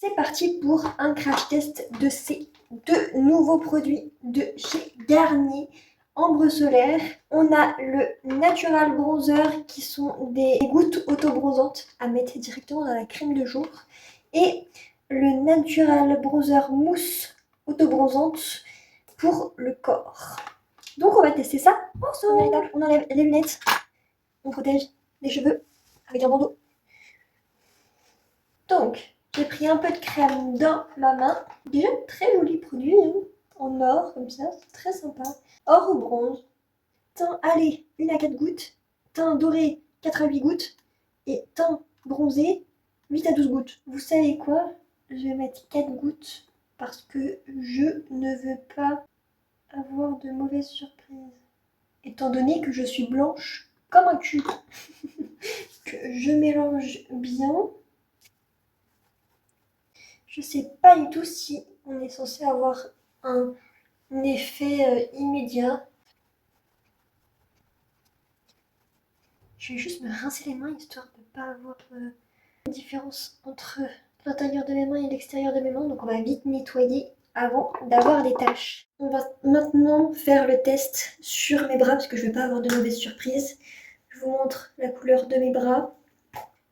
C'est parti pour un crash test de ces deux nouveaux produits de chez Garnier. Ambre solaire, on a le Natural Bronzer qui sont des gouttes auto-bronzantes à mettre directement dans la crème de jour et le Natural Bronzer mousse auto-bronzante pour le corps. Donc on va tester ça ensemble. On enlève les lunettes, on protège les cheveux avec un bandeau. Donc j'ai pris un peu de crème dans ma main. Déjà très joli produit, hein, en or comme ça, c'est très sympa. Or ou bronze. Teint allé 1 à 4 gouttes. Teint doré 4 à 8 gouttes. Et teint bronzé 8 à 12 gouttes. Vous savez quoi? Je vais mettre 4 gouttes parce que je ne veux pas avoir de mauvaises surprises. Étant donné que je suis blanche comme un cul. Que je mélange bien. Je sais pas du tout si on est censé avoir un effet immédiat. Je vais juste me rincer les mains histoire de ne pas avoir une différence entre l'intérieur de mes mains et l'extérieur de mes mains. Donc on va vite nettoyer avant d'avoir des taches. On va maintenant faire le test sur mes bras parce que je ne veux pas avoir de mauvaises surprises. Je vous montre la couleur de mes bras.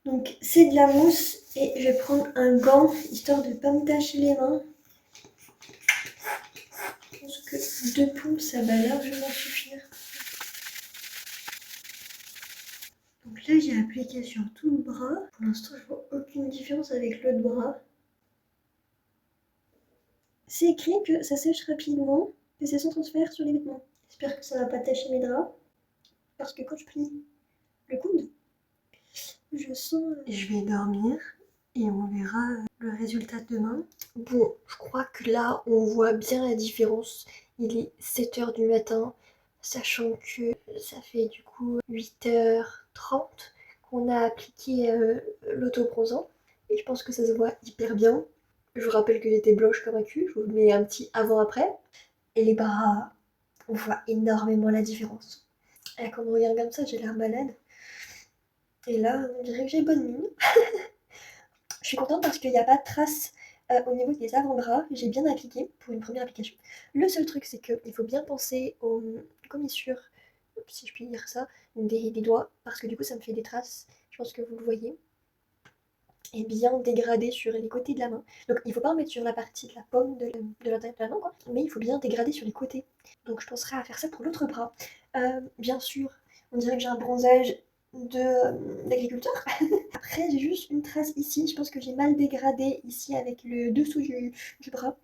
Donc c'est de la mousse et je vais prendre un gant histoire de ne pas me tacher les mains. Je pense que 2 pompes ça va largement suffire. Donc là j'ai appliqué sur tout le bras. Pour l'instant je vois aucune différence avec l'autre bras. C'est écrit que ça sèche rapidement, que c'est sans transfert sur les vêtements. J'espère que ça va pas tacher mes draps. Parce que quand je plie le coude, je sens... Je vais dormir et on verra le résultat demain. Bon, je crois que là, on voit bien la différence. Il est 7h du matin, sachant que ça fait du coup 8h30 qu'on a appliqué l'autobronzant. Et je pense que ça se voit hyper bien. Je vous rappelle que j'étais blanche comme un cul, je vous mets un petit avant-après. Et les bras, on voit énormément la différence. Et quand on regarde comme ça, j'ai l'air malade. Et là, on dirait que j'ai bonne mine. Je suis contente parce qu'il n'y a pas de traces au niveau des avant-bras. J'ai bien appliqué pour une première application. Le seul truc, c'est qu'il faut bien penser aux commissures, si je puis dire ça, des doigts. Parce que du coup, ça me fait des traces. Je pense que vous le voyez. Et bien dégrader sur les côtés de la main. Donc il ne faut pas en mettre sur la partie de la paume de l'intérieur de la main, quoi, mais il faut bien dégrader sur les côtés. Donc je penserai à faire ça pour l'autre bras. Bien sûr, on dirait que j'ai un bronzage d'agriculteur. Après j'ai juste une trace ici, je pense que j'ai mal dégradé ici avec le dessous du bras.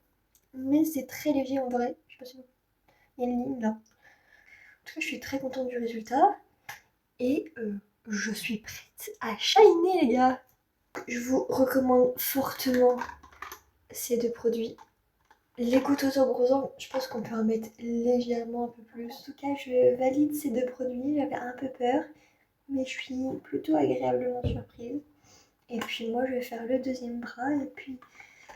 Mais c'est très léger en vrai. Je sais pas si il y a une ligne là. En tout cas je suis très contente du résultat. Et je suis prête à shiner les gars. Je vous recommande fortement ces deux produits. Les gouttes auto-bronzants, je pense qu'on peut en mettre légèrement un peu plus. En tout cas, je valide ces deux produits. J'avais un peu peur, mais je suis plutôt agréablement surprise. Et puis moi, je vais faire le deuxième bras. Et puis,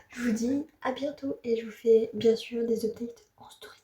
je vous dis à bientôt. Et je vous fais bien sûr des updates en story.